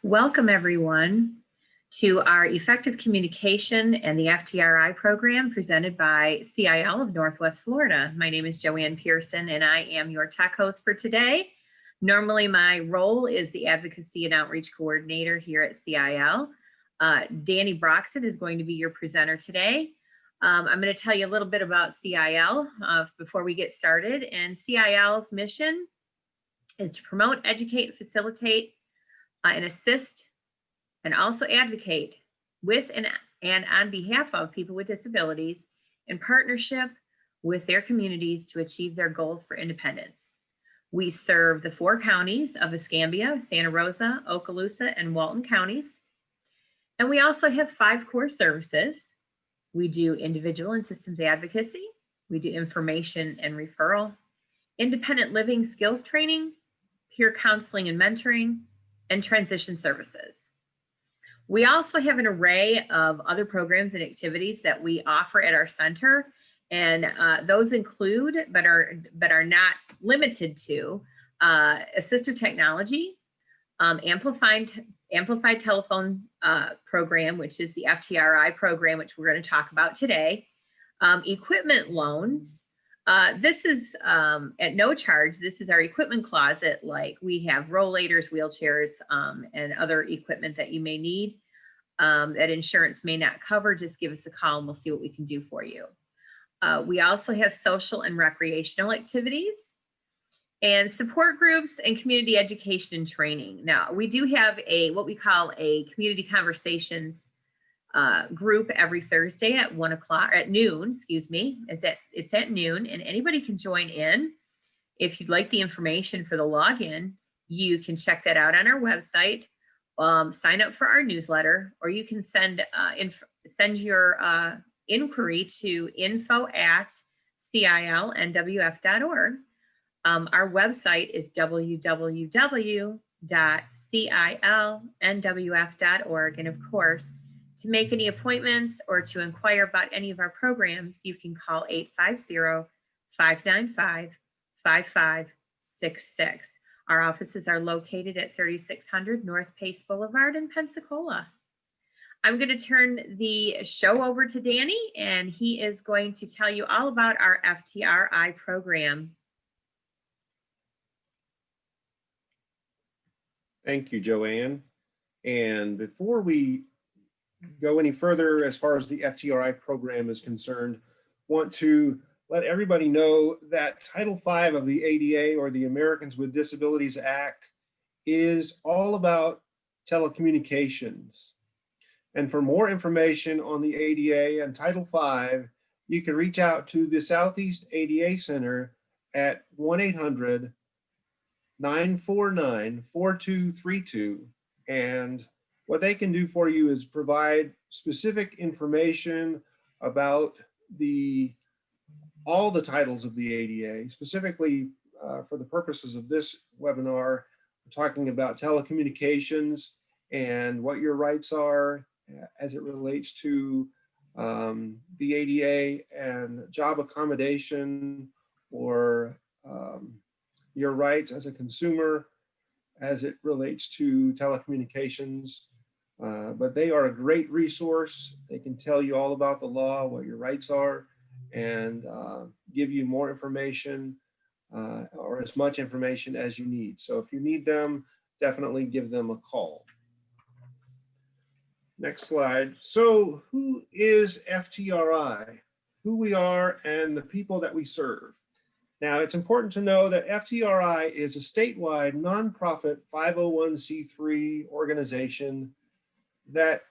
Welcome everyone to our Effective Communication and the FTRI program presented by CIL of Northwest Florida. My name is Joanne Pearson and I am your tech host for today. Normally my role is the Advocacy and Outreach Coordinator here at CIL. Danny Broxton is going to be your presenter today. I'm going to tell you a little bit about CIL before we get started. And CIL's mission is to promote, educate, and facilitate and assist and also advocate with and on behalf of people with disabilities in partnership with their communities to achieve their goals for independence. We serve the 4 counties of Escambia, Santa Rosa, Okaloosa, and Walton counties. And we also have 5 core services. We do individual and systems advocacy. We do information and referral, independent living skills training, peer counseling and mentoring, and transition services. We also have an array of other programs and activities that we offer at our center, and those include, but are not limited to, assistive technology, amplified telephone program, which is the FTRI program, which we're going to talk about today, equipment loans. This is at no charge. This is our equipment closet. Like we have rollators, wheelchairs, and other equipment that you may need that insurance may not cover. Just give us a call and we'll see what we can do for you. We also have social and recreational activities and support groups and community education and training. Now we do have what we call a community conversations group every Thursday at noon, excuse me. It's at noon, and anybody can join in. If you'd like the information for the login, you can check that out on our website, sign up for our newsletter, or you can send your inquiry to info@cilnwf.org. Our website is www.cilnwf.org, and of course, to make any appointments or to inquire about any of our programs, you can call 850-595-5566. Our offices are located at 3600 North Pace Boulevard in Pensacola. I'm going to turn the show over to Danny, and he is going to tell you all about our FTRI program. Thank you, Joanne. And before we go any further as far as the FTRI program is concerned, want to let everybody know that Title V of the ADA, or the Americans with Disabilities Act, is all about telecommunications. And for more information on the ADA and Title V, you can reach out to the Southeast ADA Center at 1-800-949-4232. And what they can do for you is provide specific information about all the titles of the ADA. Specifically, for the purposes of this webinar, we're talking about telecommunications and what your rights are as it relates to the ADA and job accommodation, or your rights as a consumer as it relates to telecommunications. But they are a great resource. They can tell you all about the law, what your rights are, and give you more information or as much information as you need. So if you need them, definitely give them a call. Next slide. So who is FTRI? Who we are and the people that we serve. Now, it's important to know that FTRI is a statewide nonprofit 501c3 organization that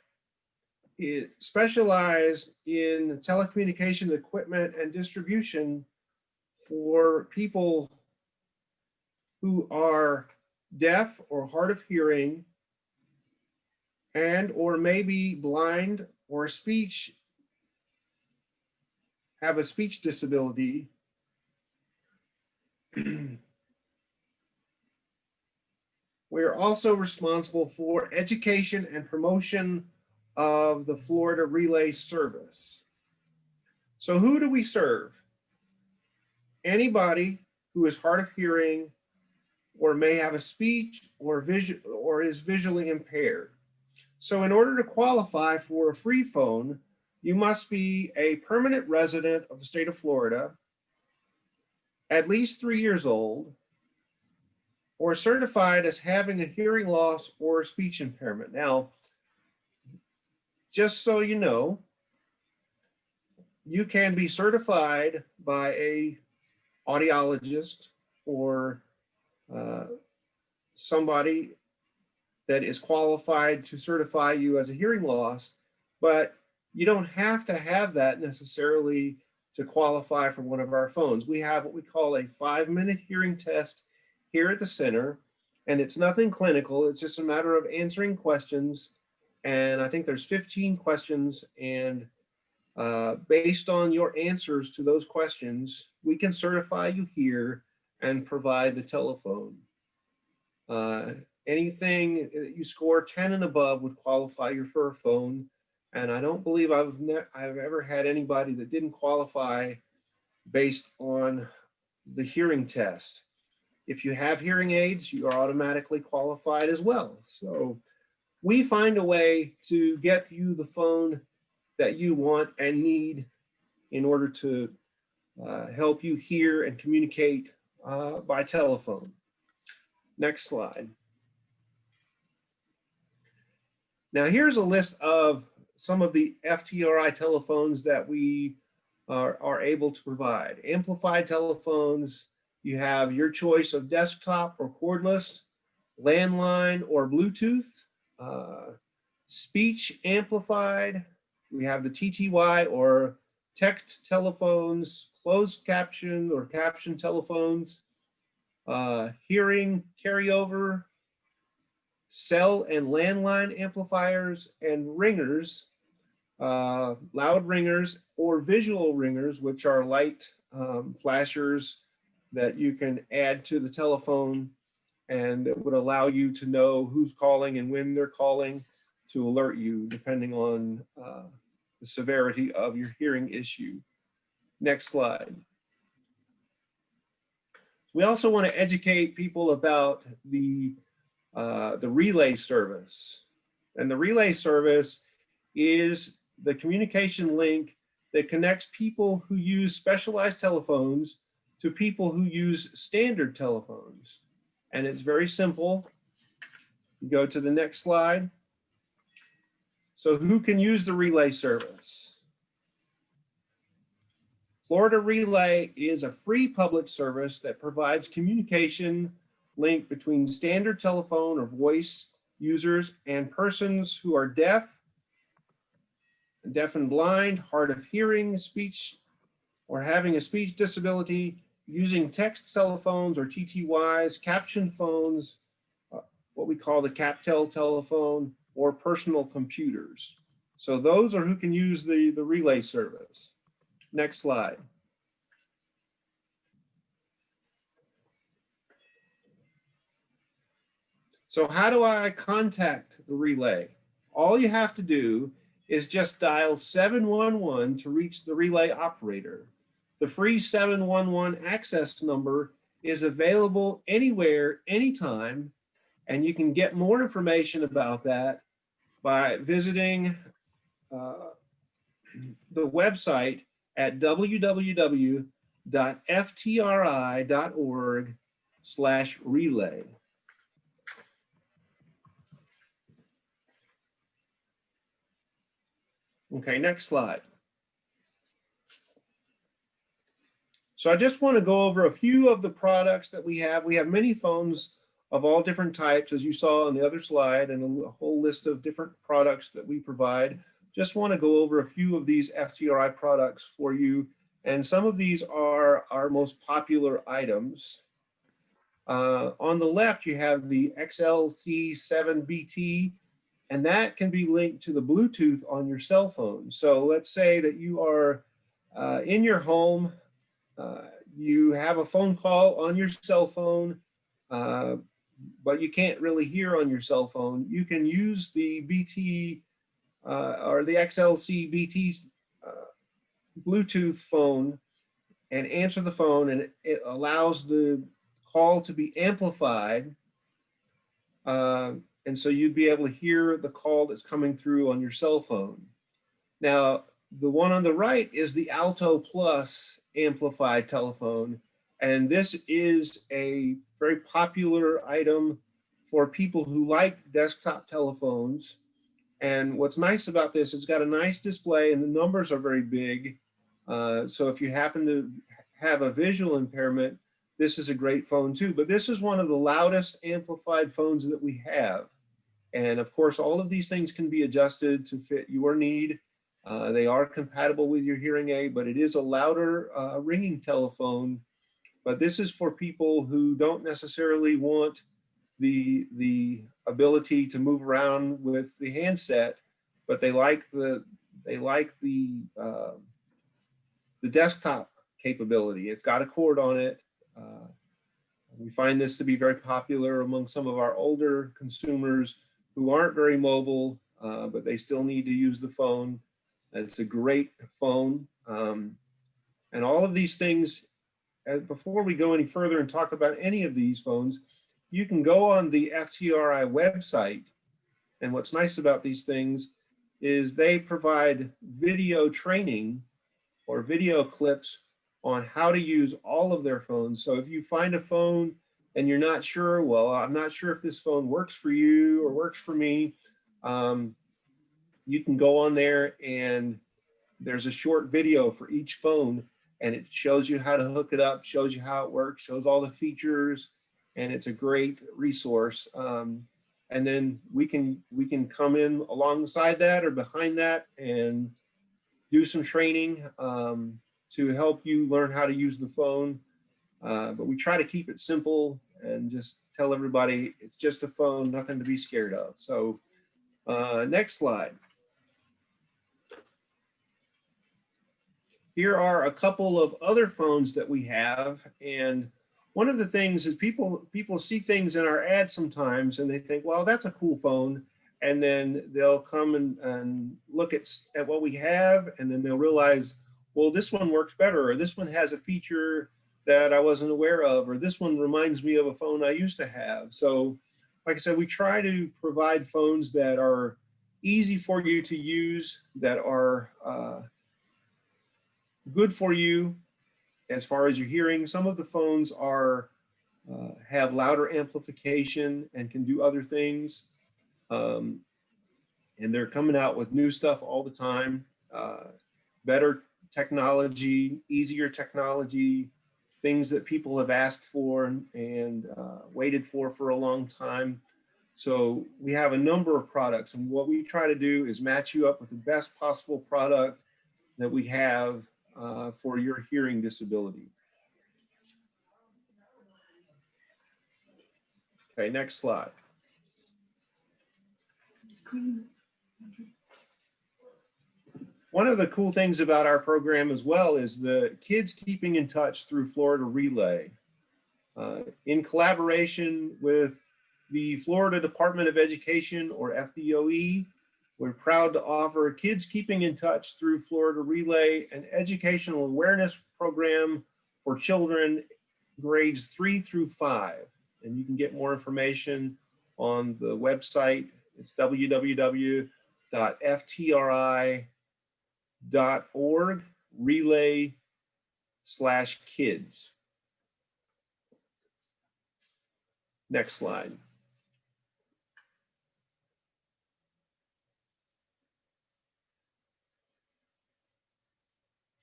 is specialized in telecommunications equipment and distribution for people who are deaf or hard of hearing, and or maybe blind or have a speech disability. We are also responsible for education and promotion of the Florida Relay Service. So who do we serve? Anybody who is hard of hearing or may have a speech or is visually impaired. So in order to qualify for a free phone, you must be a permanent resident of the state of Florida, at least 3 years old, or certified as having a hearing loss or speech impairment. Now, just so you know, you can be certified by a audiologist or somebody that is qualified to certify you as a hearing loss, but you don't have to have that necessarily to qualify for one of our phones. We have what we call a 5-minute hearing test here at the center, and it's nothing clinical. It's just a matter of answering questions. And I think there's 15 questions, and based on your answers to those questions, we can certify you here and provide the telephone. Anything you score 10 and above would qualify you for a phone. And I don't believe I've ever had anybody that didn't qualify based on the hearing test. If you have hearing aids, you are automatically qualified as well. So we find a way to get you the phone that you want and need in order to help you hear and communicate by telephone. Next slide. Now here's a list of some of the FTRI telephones that we are able to provide. Amplified telephones, you have your choice of desktop or cordless, landline or Bluetooth, speech amplified. We have the TTY or text telephones, closed caption or caption telephones, hearing carryover, cell and landline amplifiers, and ringers, loud ringers or visual ringers, which are light flashers that you can add to the telephone, and it would allow you to know who's calling and when they're calling to alert you depending on the severity of your hearing issue. Next slide. We also want to educate people about the relay service. And the relay service is the communication link that connects people who use specialized telephones to people who use standard telephones. And it's very simple. You go to the next slide. So who can use the relay service? Florida Relay is a free public service that provides communication link between standard telephone or voice users and persons who are deaf and blind, hard of hearing, speech, or having a speech disability, using text telephones or TTYs, caption phones, what we call the CapTel telephone, or personal computers. So those are who can use the relay service. Next slide. So how do I contact the relay? All you have to do is just dial 711 to reach the relay operator. The free 711 access number is available anywhere, anytime, and you can get more information about that by visiting the website at www.ftri.org/relay. Okay, next slide. So I just want to go over a few of the products that we have. We have many phones of all different types, as you saw on the other slide, and a whole list of different products that we provide. Just want to go over a few of these FTRI products for you. And some of these are our most popular items. On the left, you have the XLC7BT, and that can be linked to the Bluetooth on your cell phone. So let's say that you are in your home, you have a phone call on your cell phone, but you can't really hear on your cell phone. You can use the BT or the XLC BT Bluetooth phone and answer the phone, and it allows the call to be amplified. And so you'd be able to hear the call that's coming through on your cell phone. Now, the one on the right is the Alto Plus amplified telephone. And this is a very popular item for people who like desktop telephones. And what's nice about this, it's got a nice display and the numbers are very big. So if you happen to have a visual impairment, this is a great phone too. But this is one of the loudest amplified phones that we have. And of course, all of these things can be adjusted to fit your need. They are compatible with your hearing aid, but it is a louder ringing telephone. But this is for people who don't necessarily want the ability to move around with the handset, but they like the desktop capability. It's got a cord on it. We find this to be very popular among some of our older consumers who aren't very mobile, but they still need to use the phone. It's a great phone. And all of these things, before we go any further and talk about any of these phones, you can go on the FTRI website. And what's nice about these things is they provide video training or video clips on how to use all of their phones. So if you find a phone and you're not sure, well, I'm not sure if this phone works for you or works for me, you can go on there and there's a short video for each phone and it shows you how to hook it up, shows you how it works, shows all the features, and it's a great resource. And then we can come in alongside that or behind that and do some training to help you learn how to use the phone. But we try to keep it simple and just tell everybody it's just a phone, nothing to be scared of. So next slide. Here are a couple of other phones that we have. And one of the things is people see things in our ads sometimes and they think, well, that's a cool phone. And then they'll come and look at what we have, and then they'll realize, well, this one works better, or this one has a feature that I wasn't aware of, or this one reminds me of a phone I used to have. So like I said, we try to provide phones that are easy for you to use, that are good for you as far as your hearing. Some of the phones are have louder amplification and can do other things. And they're coming out with new stuff all the time, better technology, easier technology, things that people have asked for and waited for a long time. So we have a number of products, and what we try to do is match you up with the best possible product that we have for your hearing disability. Okay, next slide. One of the cool things about our program as well is the kids keeping in touch through Florida Relay. In collaboration with the Florida Department of Education, or FDOE, we're proud to offer Kids Keeping in Touch through Florida Relay, an educational awareness program for children grades 3 through 5. And you can get more information on the website. It's www.ftri.org relay/kids. Next slide.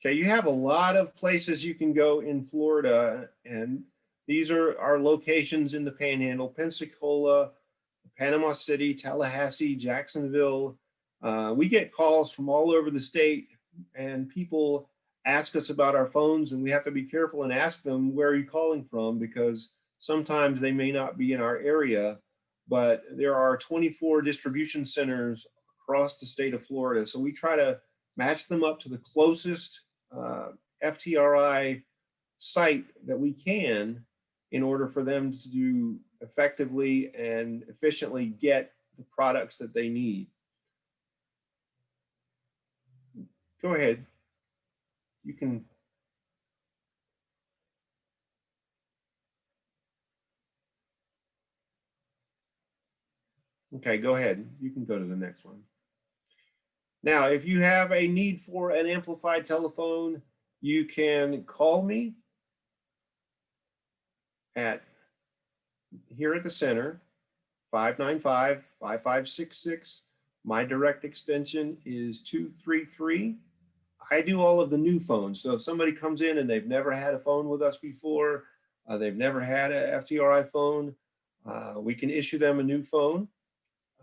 Okay, you have a lot of places you can go in Florida, and these are our locations in the Panhandle: Pensacola, Panama City, Tallahassee, Jacksonville. We get calls from all over the state, and people ask us about our phones, and we have to be careful and ask them, where are you calling from? Because sometimes they may not be in our area, but there are 24 distribution centers across the state of Florida. So we try to match them up to the closest FTRI site that we can in order for them to do effectively and efficiently get the products that they need. Go ahead. You can. Okay, go ahead. You can go to the next one. Now, if you have a need for an amplified telephone, you can call me at here at the center, 595-5566. My direct extension is 233. I do all of the new phones. So if somebody comes in and they've never had a phone with us before, they've never had a FTRI phone, we can issue them a new phone.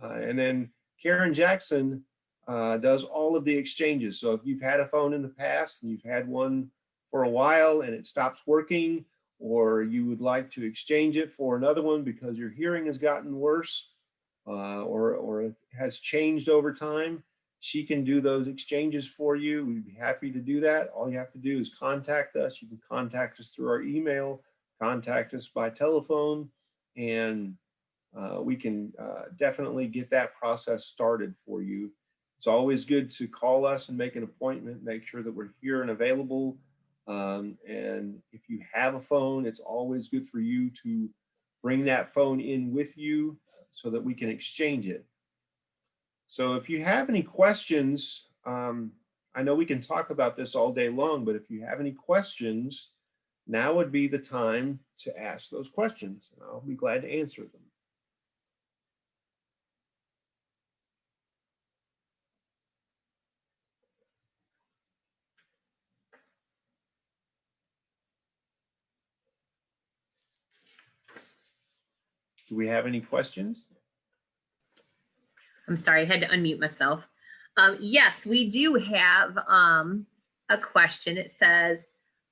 And then Karen Jackson does all of the exchanges. So if you've had a phone in the past and you've had one for a while and it stops working, or you would like to exchange it for another one because your hearing has gotten worse, or it has changed over time, she can do those exchanges for you. We'd be happy to do that. All you have to do is contact us. You can contact us through our email, contact us by telephone, and we can definitely get that process started for you. It's always good to call us and make an appointment, make sure that we're here and available. And if you have a phone, it's always good for you to bring that phone in with you so that we can exchange it. So if you have any questions, I know we can talk about this all day long, but if you have any questions, now would be the time to ask those questions, and I'll be glad to answer them. Do we have any questions? I'm sorry, I had to unmute myself. Yes, we do have a question. It says,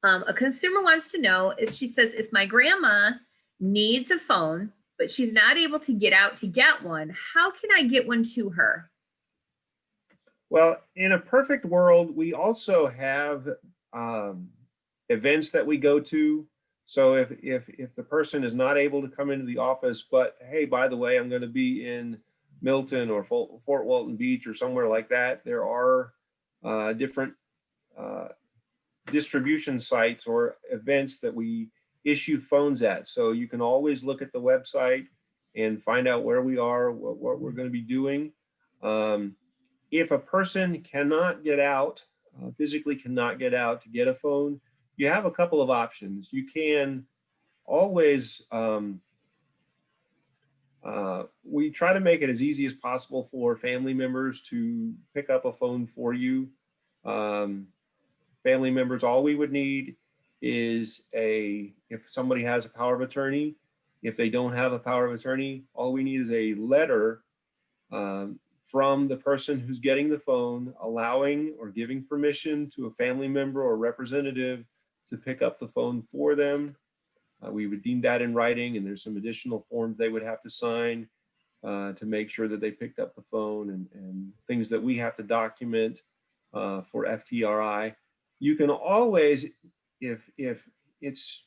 a consumer wants to know, she says, if my grandma needs a phone, but she's not able to get out to get one, how can I get one to her? Well, in a perfect world, we also have events that we go to. So if the person is not able to come into the office, but hey, by the way, I'm going to be in Milton or Fort Walton Beach or somewhere like that, there are different distribution sites or events that we issue phones at. So you can always look at the website and find out where we are, what we're going to be doing. If a person cannot get out, physically cannot get out to get a phone, you have a couple of options. You can always, we try to make it as easy as possible for family members to pick up a phone for you. Family members, all we would need is if somebody has a power of attorney. If they don't have a power of attorney, all we need is a letter from the person who's getting the phone, allowing or giving permission to a family member or representative to pick up the phone for them. We would deem that in writing, and there's some additional forms they would have to sign to make sure that they picked up the phone, and things that we have to document for FTRI. You can always, if it's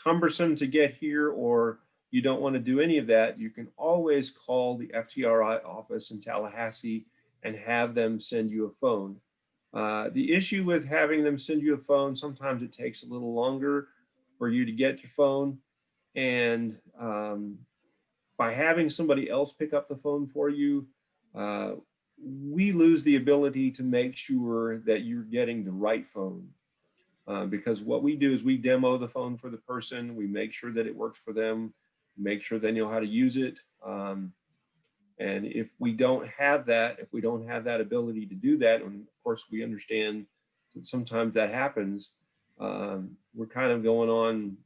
cumbersome to get here or you don't want to do any of that, you can always call the FTRI office in Tallahassee and have them send you a phone. The issue with having them send you a phone, sometimes it takes a little longer for you to get your phone. And by having somebody else pick up the phone for you, we lose the ability to make sure that you're getting the right phone. Because what we do is we demo the phone for the person, we make sure that it works for them, make sure they know how to use it. And if we don't have that, if we don't have that ability to do that, and of course we understand that sometimes that happens, we're kind of going on,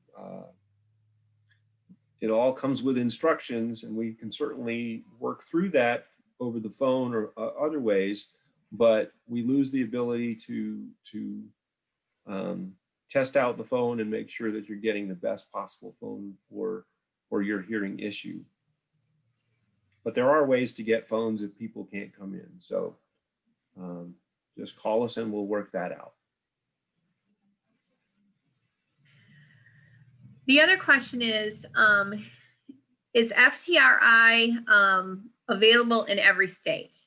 it all comes with instructions, and we can certainly work through that over the phone or other ways, but we lose the ability to test out the phone and make sure that you're getting the best possible phone for your hearing issue. But there are ways to get phones if people can't come in. So just call us and we'll work that out. The other question is FTRI available in every state?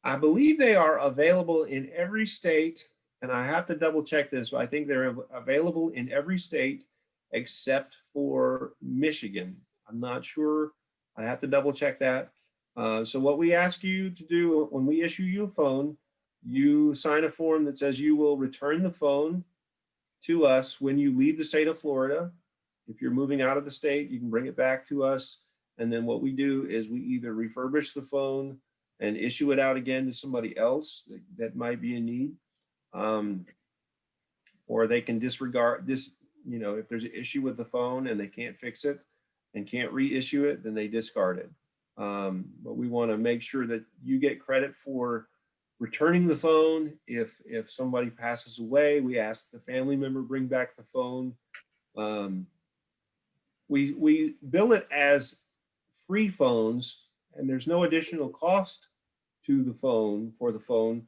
I believe they are available in every state, and I have to double check this, but I think they're available in every state except for Michigan. I'm not sure. I have to double check that. So what we ask you to do when we issue you a phone, you sign a form that says you will return the phone to us when you leave the state of Florida. If you're moving out of the state, you can bring it back to us. And then what we do is we either refurbish the phone and issue it out again to somebody else that might be in need. Or they can disregard this, you know, if there's an issue with the phone and they can't fix it and can't reissue it, then they discard it. But we want to make sure that you get credit for returning the phone. If somebody passes away, we ask the family member bring back the phone. We bill it as free phones, and there's no additional cost to the phone for the phone,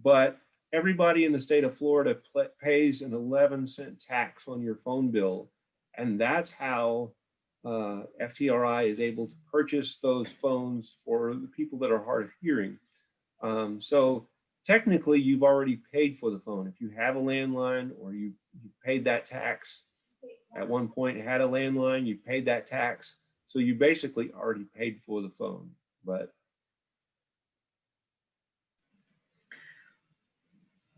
but everybody in the state of Florida pays an 11-cent tax on your phone bill, and that's how FTRI is able to purchase those phones for the people that are hard of hearing. So technically, you've already paid for the phone. If you have a landline or you paid that tax at one point, had a landline, you paid that tax. So you basically already paid for the phone. But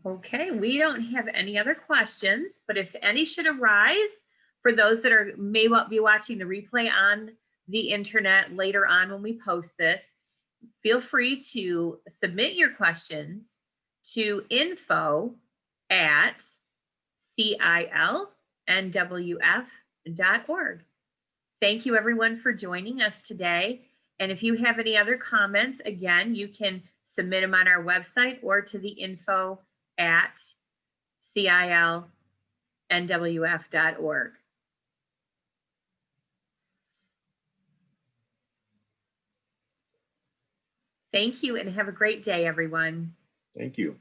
Okay, we don't have any other questions, but if any should arise for those that may be watching the replay on the internet later on when we post this, feel free to submit your questions to info@cilnwf.org. Thank you everyone for joining us today. And if you have any comments, again, you can submit them on our website or to the info@cilnwf.org. Thank you and have a great day, everyone. thank you.